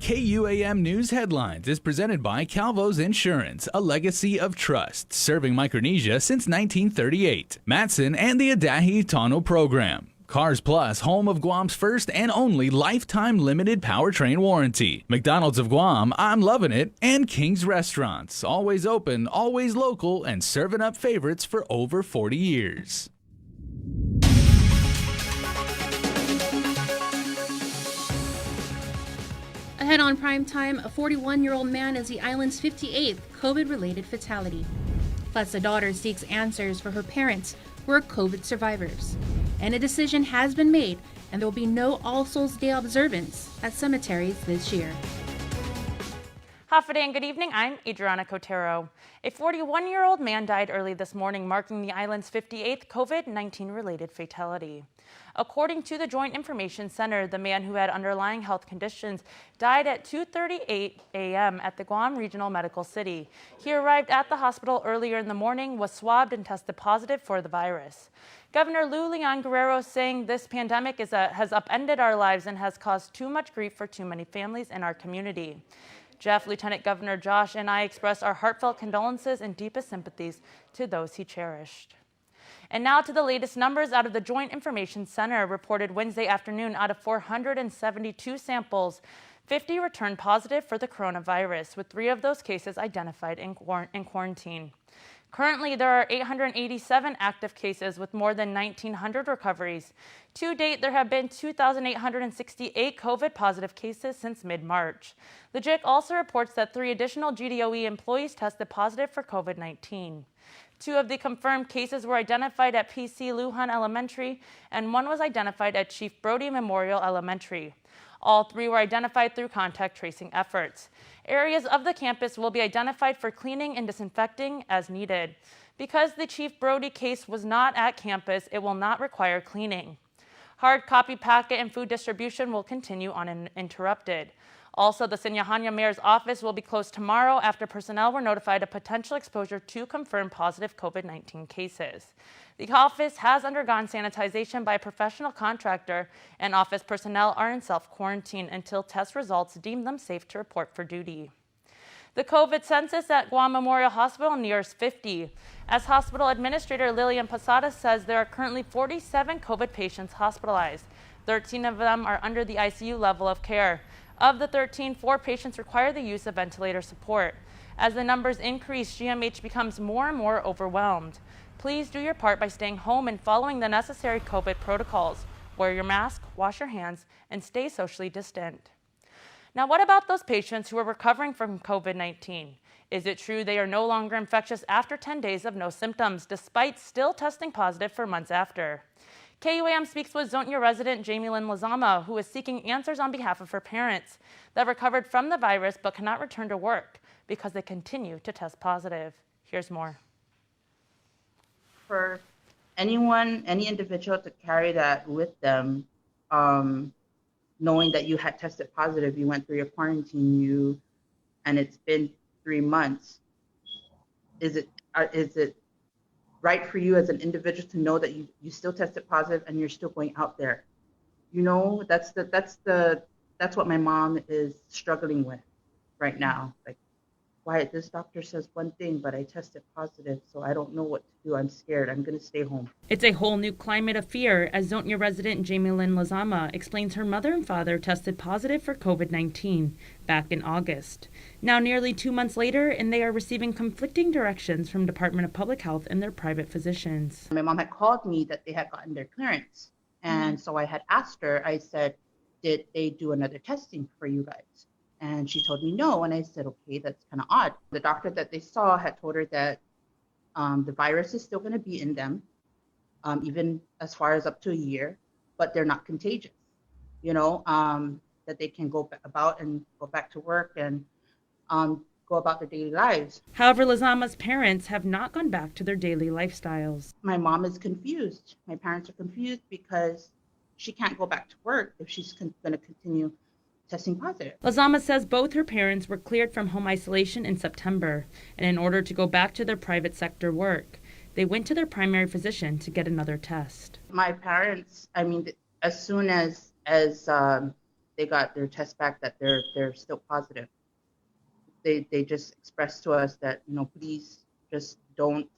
KUAM News Headlines is presented by Calvo's Insurance, a legacy of trust, serving Micronesia since 1938. Matson and the Adahi Tano Program. Cars Plus, home of Guam's first and only lifetime limited powertrain warranty. McDonald's of Guam, I'm loving it. And King's Restaurants, always open, always local, and serving up favorites for over 40 years. Ahead on prime time, a 41-year-old man is the island's 58th COVID-related fatality. Plus, a daughter seeks answers for her parents who are COVID survivors. And a decision has been made, and there will be no All Souls Day observance at cemeteries this year. Half a day and good evening. I'm Adriana Cotero. A 41-year-old man died early this morning, marking the island's 58th COVID-19 related fatality. According to the Joint Information Center, the man who had underlying health conditions died at 2:38 a.m. at the Guam Regional Medical City. He arrived at the hospital earlier in the morning, was swabbed and tested positive for the virus. Governor Lou Leon Guerrero saying this pandemic has upended our lives and has caused too much grief for too many families in our community. Jeff, Lieutenant Governor Josh, and I express our heartfelt condolences and deepest sympathies to those he cherished. And now to the latest numbers out of the Joint Information Center reported Wednesday afternoon. Out of 472 samples, 50 returned positive for the coronavirus, with 3 of those cases identified in quarantine. Currently, there are 887 active cases with more than 1,900 recoveries. To date, there have been 2,868 COVID-positive cases since mid-March. The JIC also reports that 3 additional GDOE employees tested positive for COVID-19. 2 of the confirmed cases were identified at PC Lujan Elementary, and 1 was identified at Chief Brody Memorial Elementary. All 3 were identified through contact tracing efforts. Areas of the campus will be identified for cleaning and disinfecting as needed. Because the Chief Brody case was not at campus, it will not require cleaning. Hard copy packet and food distribution will continue uninterrupted. Also, the Sinyahanya Mayor's office will be closed tomorrow after personnel were notified of potential exposure to confirmed positive COVID-19 cases. The office has undergone sanitization by a professional contractor, and office personnel are in self-quarantine until test results deem them safe to report for duty. The COVID census at Guam Memorial Hospital nears 50. As hospital administrator Lillian Posada says, there are currently 47 COVID patients hospitalized. 13 of them are under the ICU level of care. Of the 13, 4 patients require the use of ventilator support. As the numbers increase, GMH becomes more and more overwhelmed. Please do your part by staying home and following the necessary COVID protocols. Wear your mask, wash your hands, and stay socially distant. Now, what about those patients who are recovering from COVID-19? Is it true they are no longer infectious after 10 days of no symptoms, despite still testing positive for months after? KUAM speaks with Zontia resident Jamie Lynn Lazama, who is seeking answers on behalf of her parents that recovered from the virus but cannot return to work because they continue to test positive. Here's more. For anyone, any individual to carry that with them, knowing that you had tested positive, you went through your quarantine, and it's been 3 months, is it right for you as an individual to know that you still tested positive and you're still going out there? You know, that's what my mom is struggling with right now. Like, why this doctor says one thing, but I tested positive, so I don't know what to do. I'm scared. I'm going to stay home. It's a whole new climate of fear, as Zontia resident Jamie Lynn Lazama explains her mother and father tested positive for COVID-19 back in August. Now nearly 2 months later, and they are receiving conflicting directions from Department of Public Health and their private physicians. My mom had called me that they had gotten their clearance. And so I had asked her, I said, did they do another testing for you guys? And she told me no, and I said, okay, that's kind of odd. The doctor that they saw had told her that the virus is still going to be in them, even as far as up to a year, but they're not contagious, that they can go about and go back to work and go about their daily lives. However, Lazama's parents have not gone back to their daily lifestyles. My mom is confused. My parents are confused because she can't go back to work if she's going to continue testing positive. Lazama says both her parents were cleared from home isolation in September, and in order to go back to their private sector work, they went to their primary physician to get another test. My parents, as soon as they got their test back that they're still positive. They just expressed to us that, please just don't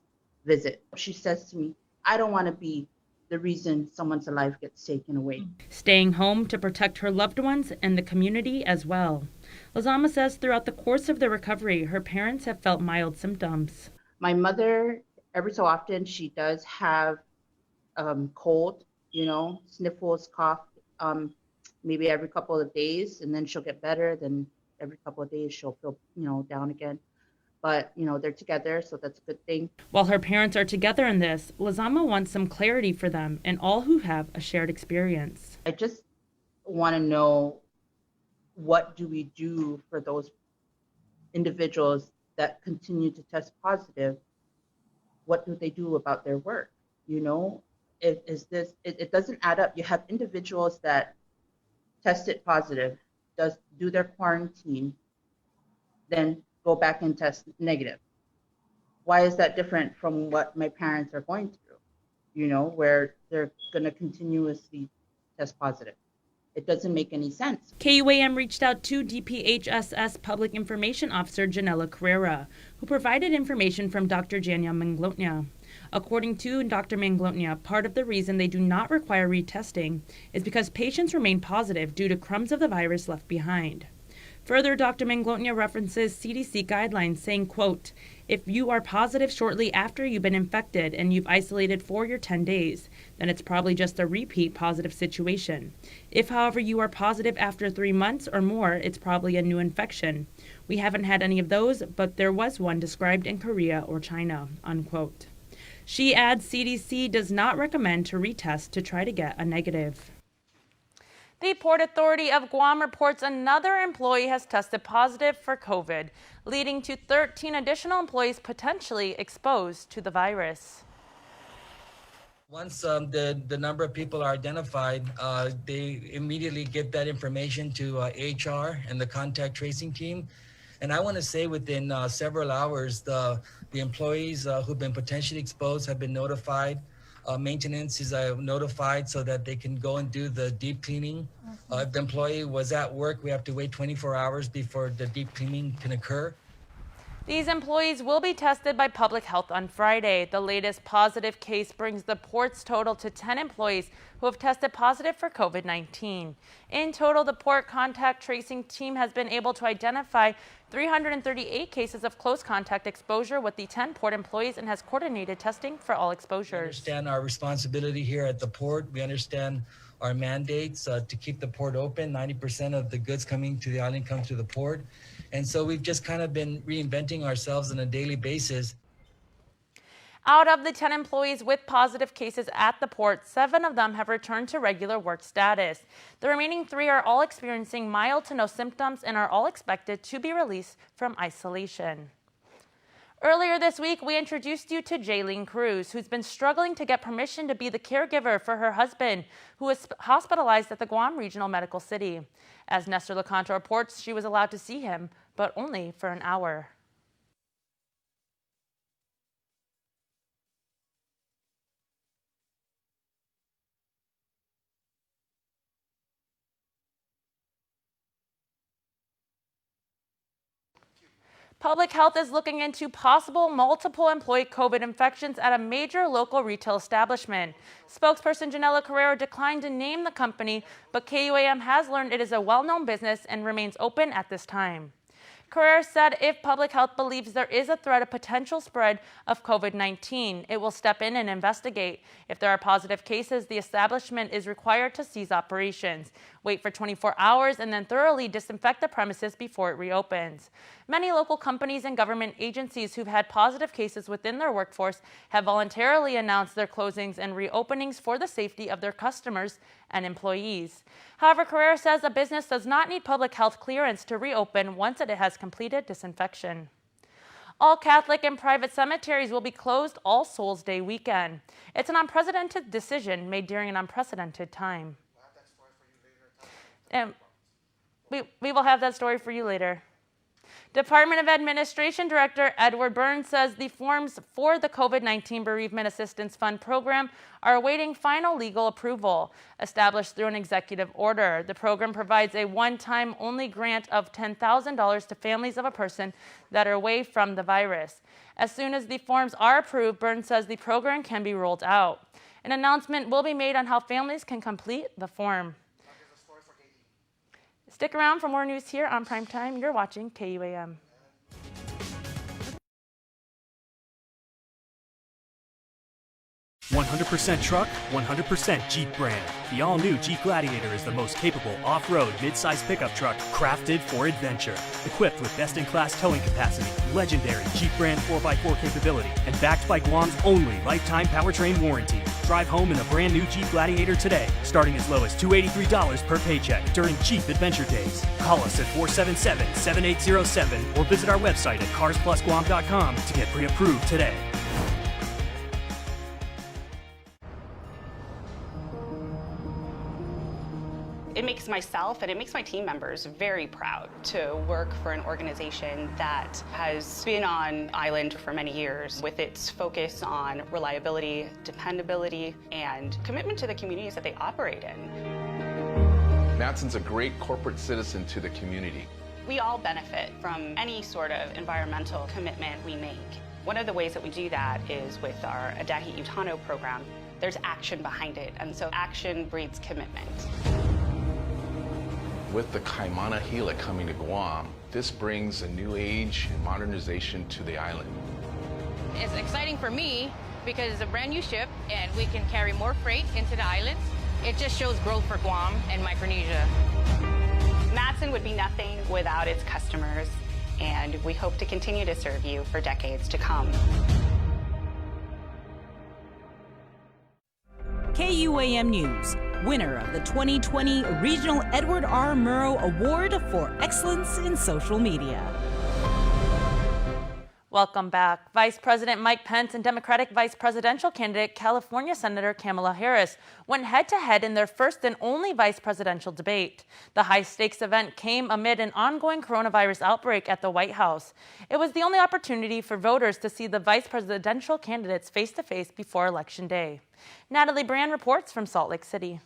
visit. She says to me, I don't want to be the reason someone's life gets taken away. Staying home to protect her loved ones and the community as well. Lozama says throughout the course of their recovery, her parents have felt mild symptoms. My mother, every so often, she does have cold, sniffles, cough, maybe every couple of days, and then she'll get better. Then every couple of days she'll feel, down again. But, they're together, so that's a good thing. While her parents are together in this, Lozama wants some clarity for them and all who have a shared experience. I just want to know, what do we do for those individuals that continue to test positive? What do they do about their work? It doesn't add up. You have individuals that tested positive, do their quarantine, then go back and test negative. Why is that different from what my parents are going through, where they're going to continuously test positive? It doesn't make any sense. KUAM reached out to DPHSS Public Information Officer Janela Carrera, who provided information from Dr. Jania Manglotnia. According to Dr. Manglotnia, part of the reason they do not require retesting is because patients remain positive due to crumbs of the virus left behind. Further, Dr. Manglotnia references CDC guidelines saying, quote, if you are positive shortly after you've been infected and you've isolated for your 10 days, then it's probably just a repeat positive situation. If, however, you are positive after 3 months or more, it's probably a new infection. We haven't had any of those, but there was one described in Korea or China, unquote. She adds CDC does not recommend to retest to try to get a negative. The Port Authority of Guam reports another employee has tested positive for COVID, leading to 13 additional employees potentially exposed to the virus. Once the number of people are identified, they immediately give that information to HR and the contact tracing team. And I want to say within several hours, the employees who've been potentially exposed have been notified. Maintenance is notified so that they can go and do the deep cleaning. If the employee was at work, we have to wait 24 hours before the deep cleaning can occur. These employees will be tested by Public Health on Friday. The latest positive case brings the port's total to 10 employees who have tested positive for COVID-19. In total, the port contact tracing team has been able to identify 338 cases of close contact exposure with the 10 port employees and has coordinated testing for all exposures. We understand our responsibility here at the port. We understand our mandates to keep the port open. 90% of the goods coming to the island come through the port. And so we've just kind of been reinventing ourselves on a daily basis. Out of the 10 employees with positive cases at the port, 7 of them have returned to regular work status. The remaining 3 are all experiencing mild to no symptoms and are all expected to be released from isolation. Earlier this week, we introduced you to Jaylene Cruz, who's been struggling to get permission to be the caregiver for her husband, who was hospitalized at the Guam Regional Medical City. As Nestor LeConte reports, she was allowed to see him, but only for an hour. Public Health is looking into possible multiple employee COVID infections at a major local retail establishment. Spokesperson Janela Carrera declined to name the company, but KUAM has learned it is a well-known business and remains open at this time. Carrera said if Public Health believes there is a threat of potential spread of COVID-19, it will step in and investigate. If there are positive cases, the establishment is required to cease operations, wait for 24 hours, and then thoroughly disinfect the premises before it reopens. Many local companies and government agencies who've had positive cases within their workforce have voluntarily announced their closings and reopenings for the safety of their customers and employees. However, Carrera says a business does not need public health clearance to reopen once it has completed disinfection. All Catholic and private cemeteries will be closed All Souls Day weekend. It's an unprecedented decision made during an unprecedented time. And we will have that story for you later. Department of Administration Director Edward Burns says the forms for the COVID-19 Bereavement Assistance Fund program are awaiting final legal approval. Established through an executive order, the program provides a one-time only grant of $10,000 to families of a person that are away from the virus. As soon as the forms are approved, Burns says the program can be rolled out. An announcement will be made on how families can complete the form. Stick around for more news here on Primetime. You're watching KUAM. "100% truck, 100% Jeep brand. The all-new Jeep Gladiator is the most capable off-road mid-size pickup truck crafted for adventure. Equipped with best-in-class towing capacity, legendary Jeep brand 4x4 capability, and backed by Guam's only lifetime powertrain warranty. Drive home in a brand new Jeep Gladiator today, starting as low as $283 per paycheck during Jeep Adventure Days. Call us at 477-7807 or visit our website at carsplusguam.com to get pre-approved today. It makes myself and it makes my team members very proud to work for an organization that has been on island for many years with its focus on reliability, dependability, and commitment to the communities that they operate in. Matson's a great corporate citizen to the community. We all benefit from any sort of environmental commitment we make. One of the ways that we do that is with our Adahi Utano program. There's action behind it, and so action breeds commitment. With the Kaimana Gila coming to Guam, this brings a new age and modernization to the island. It's exciting for me because it's a brand new ship and we can carry more freight into the islands. It just shows growth for Guam and Micronesia. Matson would be nothing without its customers, and we hope to continue to serve you for decades to come. KUAM News, winner of the 2020 Regional Edward R. Murrow Award for Excellence in Social Media. Welcome back. Vice President Mike Pence and Democratic Vice Presidential candidate California Senator Kamala Harris went head-to-head in their first and only vice presidential debate. The high-stakes event came amid an ongoing coronavirus outbreak at the White House. It was the only opportunity for voters to see the vice presidential candidates face-to-face before Election Day. Natalie Brand reports from Salt Lake City.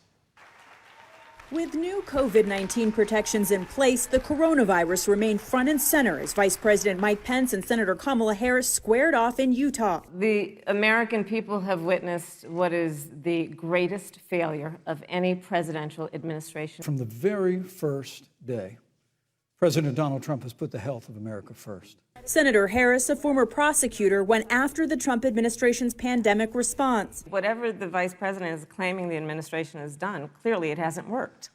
With new COVID-19 protections in place, the coronavirus remained front and center as Vice President Mike Pence and Senator Kamala Harris squared off in Utah. The American people have witnessed what is the greatest failure of any presidential administration. From the very first day, President Donald Trump has put the health of America first. Senator Harris, a former prosecutor, went after the Trump administration's pandemic response. Whatever the vice president is claiming the administration has done, clearly it hasn't worked.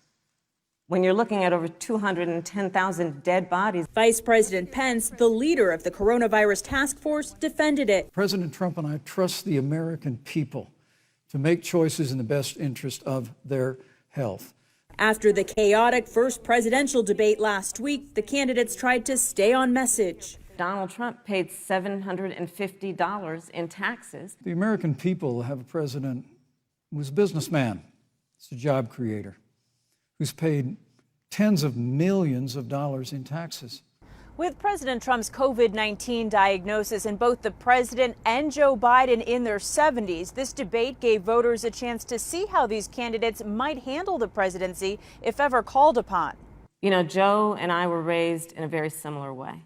When you're looking at over 210,000 dead bodies. Vice President Pence, the leader of the coronavirus task force, defended it. President Trump and I trust the American people to make choices in the best interest of their health. After the chaotic first presidential debate last week, the candidates tried to stay on message. Donald Trump paid $750 in taxes. The American people have a president who's a businessman, he's a job creator, who's paid tens of millions of dollars in taxes. With President Trump's COVID-19 diagnosis and both the president and Joe Biden in their 70s, this debate gave voters a chance to see how these candidates might handle the presidency if ever called upon. You know, Joe and I were raised in a very similar way.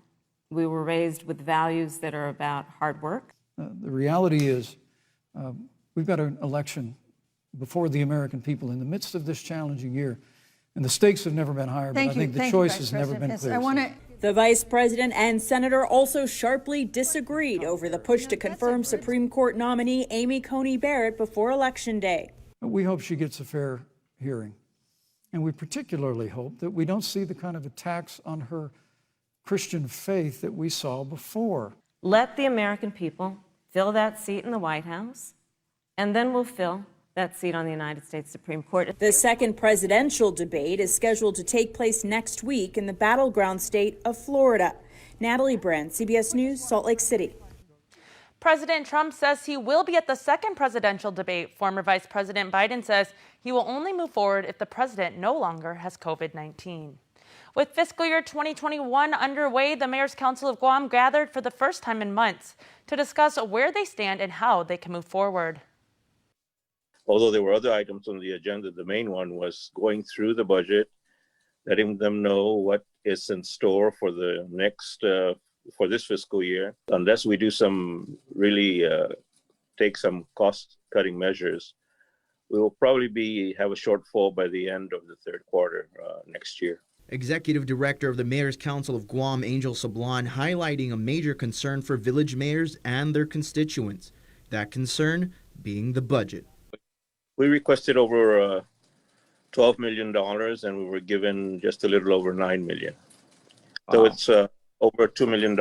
We were raised with values that are about hard work. The reality is we've got an election before the American people in the midst of this challenging year, and the stakes have never been higher, but I think the choice has never been clearer. The vice president and senator also sharply disagreed over the push to confirm Supreme Court nominee Amy Coney Barrett before Election Day. We hope she gets a fair hearing, and we particularly hope that we don't see the kind of attacks on her Christian faith that we saw before. Let the American people fill that seat in the White House, and then we'll fill that seat on the United States Supreme Court. The second presidential debate is scheduled to take place next week in the battleground state of Florida. Natalie Brand, CBS News, Salt Lake City. President Trump says he will be at the second presidential debate. Former Vice President Biden says he will only move forward if the president no longer has COVID-19. With fiscal year 2021 underway, the Mayor's Council of Guam gathered for the first time in months to discuss where they stand and how they can move forward. Although there were other items on the agenda, the main one was going through the budget, letting them know what is in store for the next, for this fiscal year. Unless we do some really take some cost-cutting measures, we will probably have a shortfall by the end of the third quarter next year. Executive Director of the Mayor's Council of Guam, Angel Sablan, highlighting a major concern for village mayors and their constituents. That concern being the budget. We requested over $12 million and we were given just a little over $9 million. So it's over a $2 million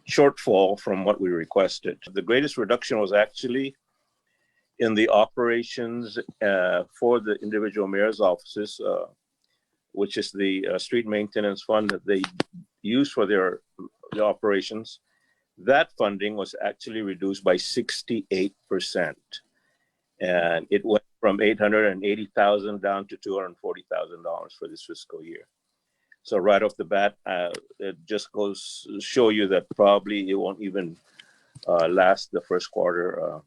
shortfall from what we requested. The greatest reduction was actually in the operations for the individual mayor's offices, which is the street maintenance fund that they use for their operations. That funding was actually reduced by 68%. And it went from $880,000 down to $240,000 for this fiscal year. So right off the bat, it just goes to show you that probably it won't even last the first quarter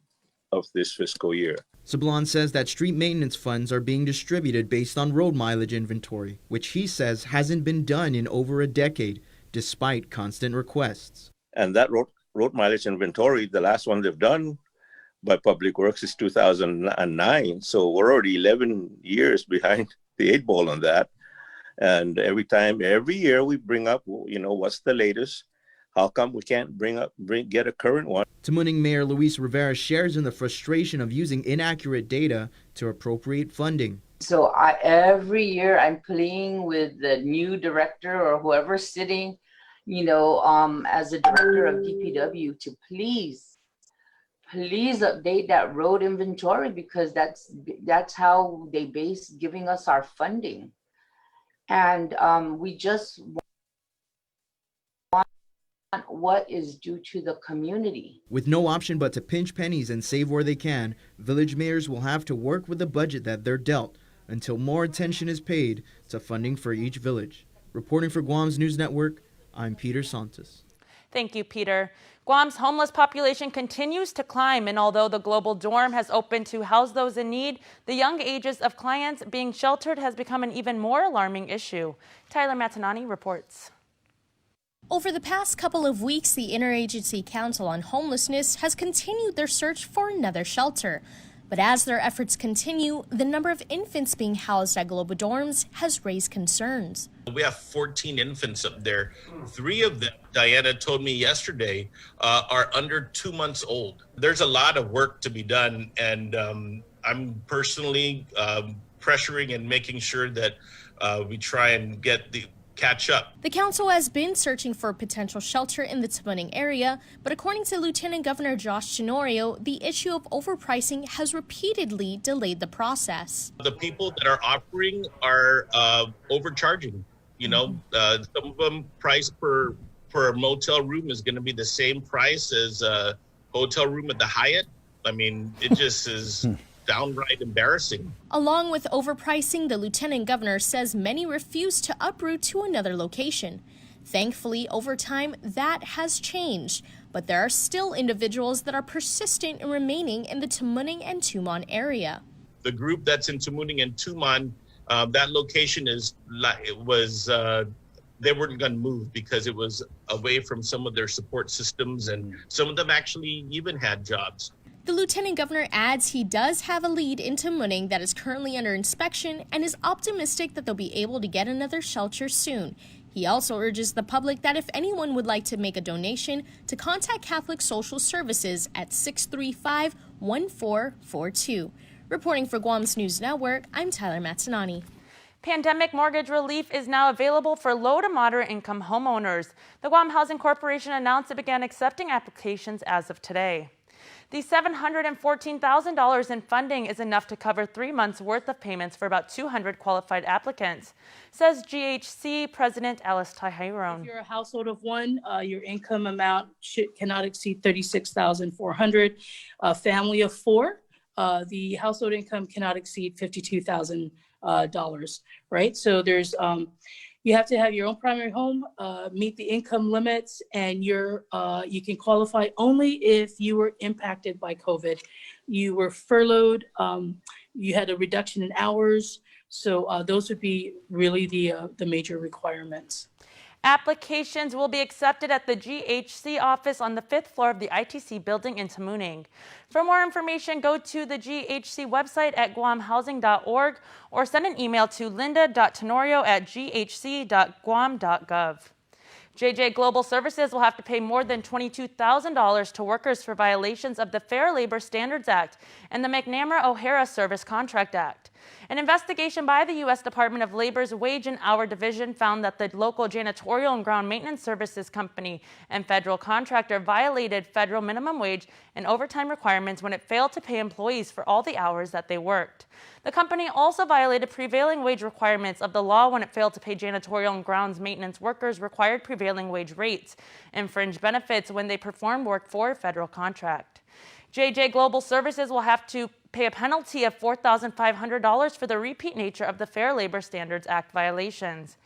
of this fiscal year. Sablan says that street maintenance funds are being distributed based on road mileage inventory, which he says hasn't been done in over a decade, despite constant requests. And that road mileage inventory, the last one they've done by Public Works is 2009. So we're already 11 years behind the 8 ball on that. And every year we bring up, what's the latest? How come we can't get a current one? Tamuning Mayor Luis Rivera shares in the frustration of using inaccurate data to appropriate funding. So every year I'm pleading with the new director or whoever's sitting, as the director of DPW to please update that road inventory, because that's how they base giving us our funding. And we just want what is due to the community. With no option but to pinch pennies and save where they can, village mayors will have to work with the budget that they're dealt until more attention is paid to funding for each village. Reporting for Guam's News Network, I'm Peter Santos. Thank you, Peter. Guam's homeless population continues to climb, and although the global dorm has opened to house those in need, the young ages of clients being sheltered has become an even more alarming issue. Tyler Matanani reports. Over the past couple of weeks, the Interagency Council on Homelessness has continued their search for another shelter. But as their efforts continue, the number of infants being housed at global dorms has raised concerns. We have 14 infants up there. 3 of them, Diana told me yesterday, are under 2 months old. There's a lot of work to be done, and I'm personally pressuring and making sure that we try and catch up. The council has been searching for a potential shelter in the Tamuning area, but according to Lieutenant Governor Josh Tenorio, the issue of overpricing has repeatedly delayed the process. The people that are offering are overcharging. Some of them price per motel room is going to be the same price as a hotel room at the Hyatt. I mean, it just is downright embarrassing. Along with overpricing, the lieutenant governor says many refuse to uproot to another location. Thankfully, over time, that has changed, but there are still individuals that are persistent in remaining in the Tamuning and Tumon area. The group that's in Tamuning and Tumon, that location they weren't going to move because it was away from some of their support systems, and some of them actually even had jobs. The lieutenant governor adds he does have a lead in Tamuning that is currently under inspection and is optimistic that they'll be able to get another shelter soon. He also urges the public that if anyone would like to make a donation, to contact Catholic Social Services at 635-1442. Reporting for Guam's News Network, I'm Tyler Matsanani. Pandemic mortgage relief is now available for low to moderate income homeowners. The Guam Housing Corporation announced it began accepting applications as of today. The $714,000 in funding is enough to cover 3 months' worth of payments for about 200 qualified applicants, says GHC President Alice Tahiron. If you're a household of one, your income amount cannot exceed $36,400. A family of 4, the household income cannot exceed $52,000 dollars, right? So there's you have to have your own primary home, meet the income limits, and you can qualify only if you were impacted by COVID. You were furloughed, you had a reduction in hours. So those would be really the major requirements. Applications will be accepted at the GHC office on the 5th floor of the ITC building in Tamuning. For more information, go to the GHC website at guamhousing.org or send an email to linda.tenorio@ghc.guam.gov. JJ Global Services will have to pay more than $22,000 to workers for violations of the Fair Labor Standards Act and the McNamara-O'Hara Service Contract Act. An investigation by the U.S. Department of Labor's Wage and Hour Division found that the local janitorial and ground maintenance services company and federal contractor violated federal minimum wage and overtime requirements when it failed to pay employees for all the hours that they worked. The company also violated prevailing wage requirements of the law when it failed to pay janitorial and grounds maintenance workers required prevailing wage rates, infringed benefits when they performed work for a federal contract. JJ Global Services will have to pay a penalty of $4,500 for the repeat nature of the Fair Labor Standards Act violations,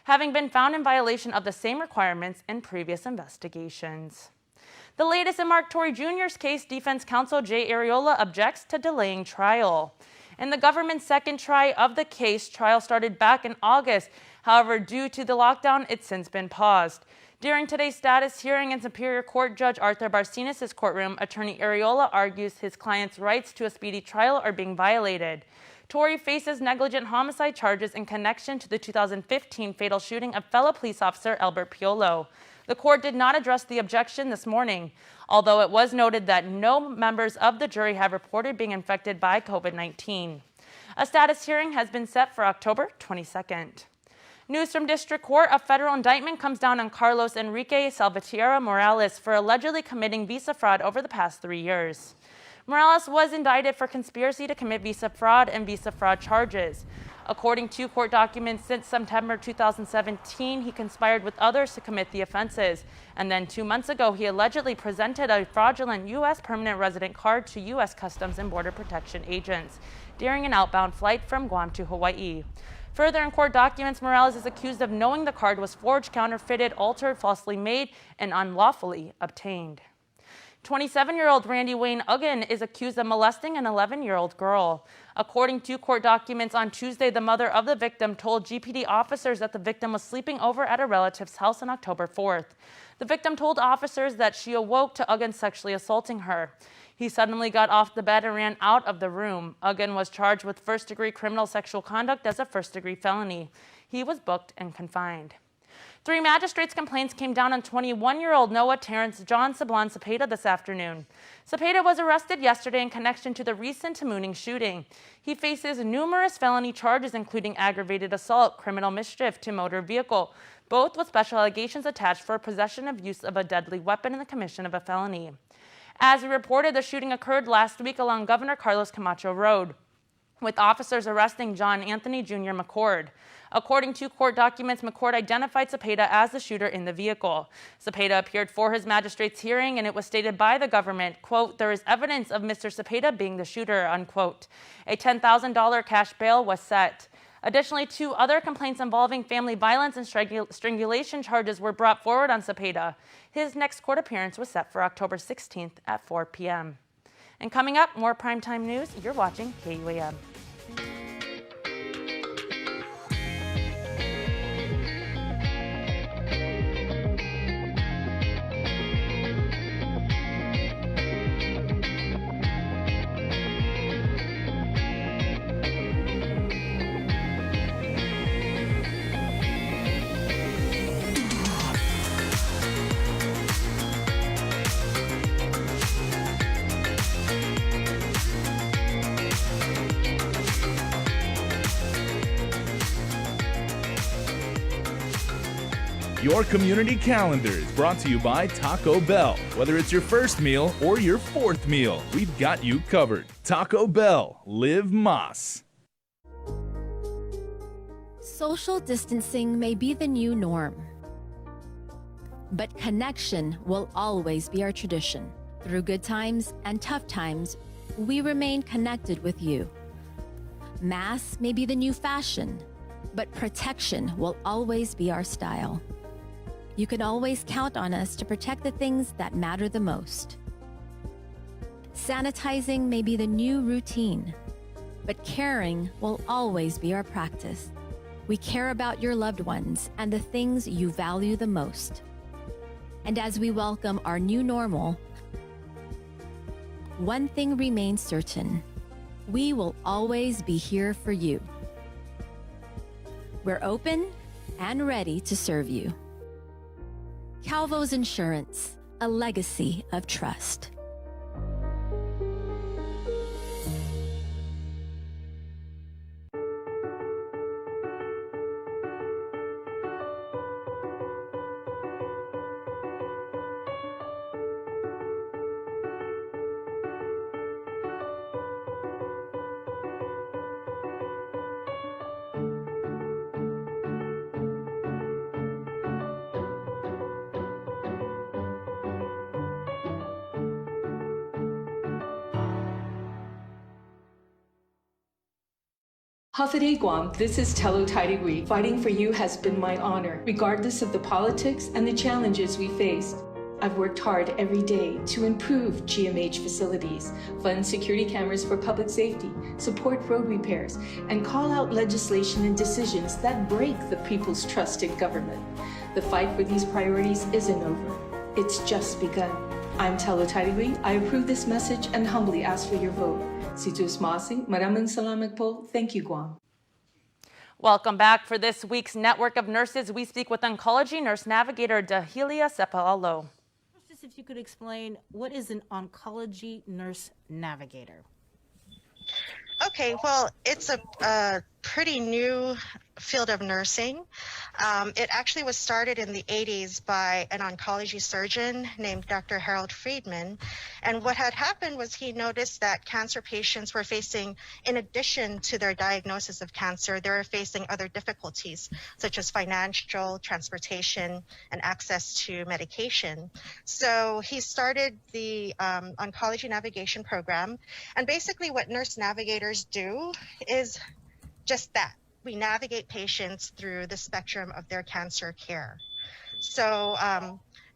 having been found in violation of the same requirements in previous investigations. The latest in Mark Torrey Jr.'s case, defense counsel Jay Arreola objects to delaying trial. In the government's second try of the case, trial started back in August. However, due to the lockdown, it's since been paused. During today's status hearing in Superior Court Judge Arthur Barcenas' courtroom, Attorney Arreola argues his client's rights to a speedy trial are being violated. Torrey faces negligent homicide charges in connection to the 2015 fatal shooting of fellow police officer Albert Piolo. The court did not address the objection this morning, although it was noted that no members of the jury have reported being infected by COVID-19. A status hearing has been set for October 22nd. News from District Court: a federal indictment comes down on Carlos Enrique Salvatierra Morales for allegedly committing visa fraud over the past 3 years. Morales was indicted for conspiracy to commit visa fraud and visa fraud charges. According to court documents, since September 2017, he conspired with others to commit the offenses. And then 2 months ago, he allegedly presented a fraudulent U.S. permanent resident card to U.S. Customs and Border Protection agents during an outbound flight from Guam to Hawaii. Further in court documents, Morales is accused of knowing the card was forged, counterfeited, altered, falsely made, and unlawfully obtained. 27-year-old Randy Wayne Uggan is accused of molesting an 11-year-old girl. According to court documents, on Tuesday, the mother of the victim told GPD officers that the victim was sleeping over at a relative's house on October 4th. The victim told officers that she awoke to Uggan sexually assaulting her. He suddenly got off the bed and ran out of the room. Uggan was charged with first-degree criminal sexual conduct as a first-degree felony. He was booked and confined. 3 magistrates' complaints came down on 21-year-old Noah Terrence John Sablan Cepeda this afternoon. Cepeda was arrested yesterday in connection to the recent Tamuning shooting. He faces numerous felony charges, including aggravated assault, criminal mischief to motor vehicle, both with special allegations attached for possession of use of a deadly weapon and the commission of a felony. As we reported, the shooting occurred last week along Governor Carlos Camacho Road, with officers arresting John Anthony Jr. McCord. According to court documents, McCord identified Cepeda as the shooter in the vehicle. Cepeda appeared for his magistrate's hearing, and it was stated by the government, quote, "There is evidence of Mr. Cepeda being the shooter," unquote. A $10,000 cash bail was set. Additionally, 2 other complaints involving family violence and strangulation charges were brought forward on Cepeda. His next court appearance was set for October 16th at 4 p.m. And coming up, more primetime news. You're watching KUAM. Your community calendar is brought to you by Taco Bell. Whether it's your first meal or your 4th meal, we've got you covered. Taco Bell, live Mas. Social distancing may be the new norm, but connection will always be our tradition. Through good times and tough times, we remain connected with you. Mass may be the new fashion, but protection will always be our style. You can always count on us to protect the things that matter the most. Sanitizing may be the new routine, but caring will always be our practice. We care about your loved ones and the things you value the most. And as we welcome our new normal, one thing remains certain: we will always be here for you. We're open and ready to serve you. Calvo's Insurance, a legacy of trust. Hafide Guam, this is Telo Tairigui. Fighting for you has been my honor, regardless of the politics and the challenges we faced. I've worked hard every day to improve GMH facilities, fund security cameras for public safety, support road repairs, and call out legislation and decisions that break the people's trust in government. The fight for these priorities isn't over. It's just begun. I'm Telo Tairigui. I approve this message and humbly ask for your vote. Situs Masi, maraming salamat po. Thank you, Guam. Welcome back. For this week's Network of Nurses, we speak with oncology nurse navigator Dahilia Sepalo. Just if you could explain, what is an oncology nurse navigator? Okay, well, it's a pretty new field of nursing. It actually was started in the 80s by an oncology surgeon named Dr. Harold Friedman. And what had happened was he noticed that cancer patients were facing, in addition to their diagnosis of cancer, they were facing other difficulties, such as financial, transportation, and access to medication. So he started the oncology navigation program. And basically what nurse navigators do is just that. We navigate patients through the spectrum of their cancer care. So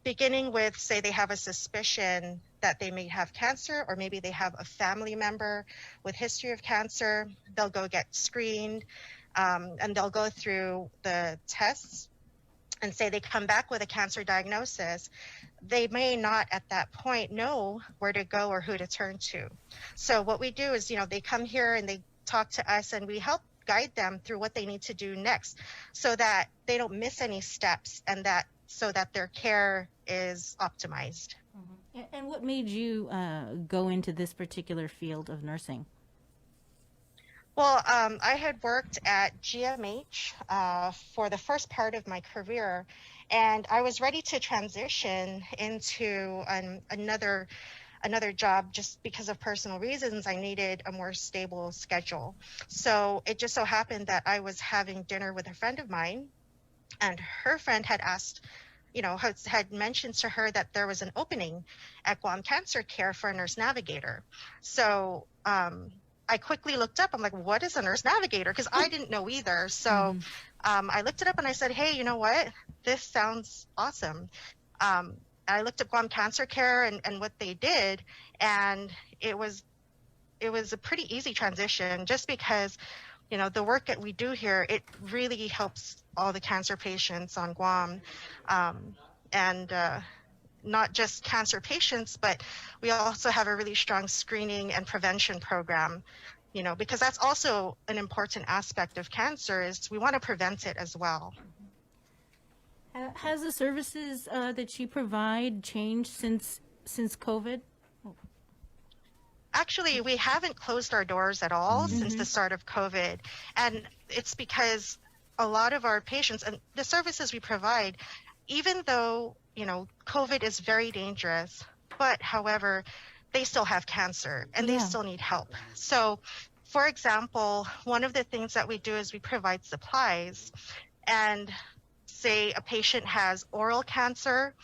beginning with, say they have a suspicion that they may have cancer, or maybe they have a family member with history of cancer, they'll go get screened, and they'll go through the tests, and say they come back with a cancer diagnosis. They may not at that point know where to go or who to turn to. So what we do is, they come here and they talk to us, and we help guide them through what they need to do next so that they don't miss any steps, and so that their care is optimized. Mm-hmm. And what made you go into this particular field of nursing? Well, I had worked at GMH for the first part of my career, and I was ready to transition into another job. Just because of personal reasons, I needed a more stable schedule. So it just so happened that I was having dinner with a friend of mine, and her friend had asked, had mentioned to her that there was an opening at Guam Cancer Care for a nurse navigator. So I quickly looked up. I'm like, what is a nurse navigator? Because I didn't know either. So I looked it up and I said, hey, you know what? This sounds awesome. I looked at Guam Cancer Care and what they did, and it was a pretty easy transition, just because, the work that we do here, it really helps all the cancer patients on Guam, and not just cancer patients, but we also have a really strong screening and prevention program, because that's also an important aspect of cancer, is we want to prevent it as well. Has the services that you provide changed since COVID? Actually, we haven't closed our doors at all since the start of COVID. And it's because a lot of our patients and the services we provide, even though, COVID is very dangerous, but however, they still have cancer and they still need help. So, for example, one of the things that we do is we provide supplies, and say a patient has oral cancer,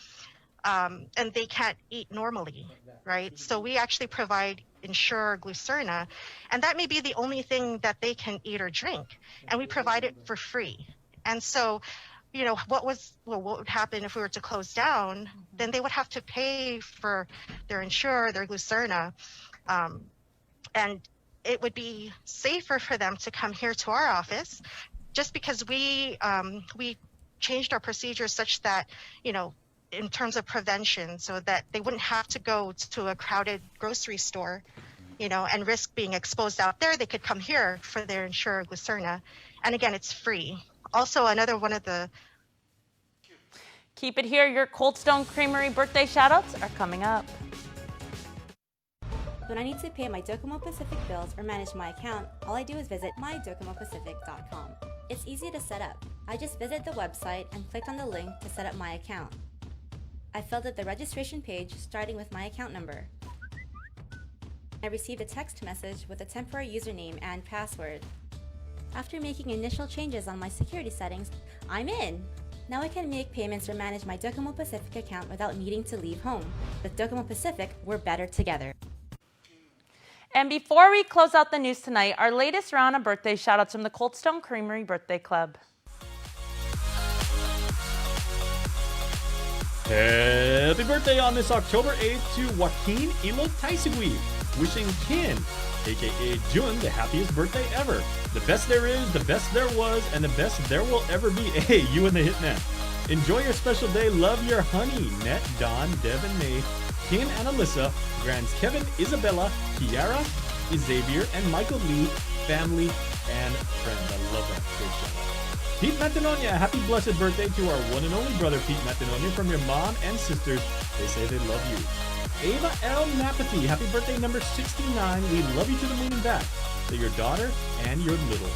and they can't eat normally, right? So we actually provide Ensure Glucerna, and that may be the only thing that they can eat or drink, and we provide it for free. And so, you know, what would happen if we were to close down? Then they would have to pay for their Ensure, their Glucerna, and it would be safer for them to come here to our office, just because we changed our procedures such that, you know, in terms of prevention, so that they wouldn't have to go to a crowded grocery store, you know, and risk being exposed out there. They could come here for their Ensure Glucerna, and again, it's free. Also, another one of the Keep it here. Your Cold Stone Creamery birthday shoutouts are coming up. When I need to pay my Docomo Pacific bills or manage my account, all I do is visit mydocomopacific.com. It's easy to set up. I just visit the website and click on the link to set up my account. I filled out the registration page starting with my account number. I received a text message with a temporary username and password. After making initial changes on my security settings, I'm in! Now I can make payments or manage my Docomo Pacific account without needing to leave home. With Docomo Pacific, we're better together. And before we close out the news tonight, our latest round of birthday shoutouts from the Cold Stone Creamery Birthday Club. Happy birthday on this October 8th to Joaquin Ilo Taisegui. Wishing Kin, aka Jun, the happiest birthday ever. The best there is, the best there was, and the best there will ever be. Hey, you and the Hitman. Enjoy your special day. Love your honey. Net, Don, Deb, and May, Kin and Alyssa, Grands Kevin, Isabella, Kiara, Xavier, and Michael Lee, family and friends. I love that. Great shout out. Pete Matanonia, happy blessed birthday to our one and only brother Pete Matanonia from your mom and sisters. They say they love you. Ava L. Napathy, happy birthday number 69. We love you to the moon and back. To your daughter and your littles.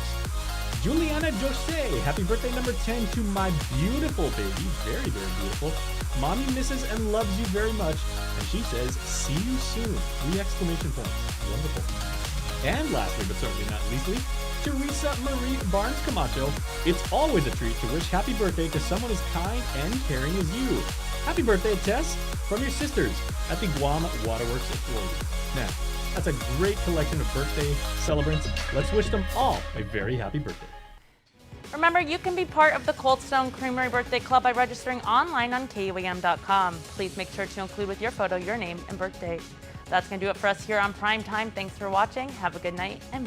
Juliana Jose, happy birthday number 10 to my beautiful baby. Very, very beautiful. Mommy misses and loves you very much. And she says, see you soon. 3 exclamation points. Wonderful. And lastly, but certainly not leastly, Teresa Marie Barnes Camacho. It's always a treat to wish happy birthday to someone as kind and caring as you. Happy birthday, Tess, from your sisters at the Guam Waterworks at Florida. Now, that's a great collection of birthday celebrants. Let's wish them all a very happy birthday. Remember, you can be part of the Cold Stone Creamery Birthday Club by registering online on KUAM.com. Please make sure to include with your photo your name and birthday. That's going to do it for us here on Prime Time. Thanks for watching. Have a good night and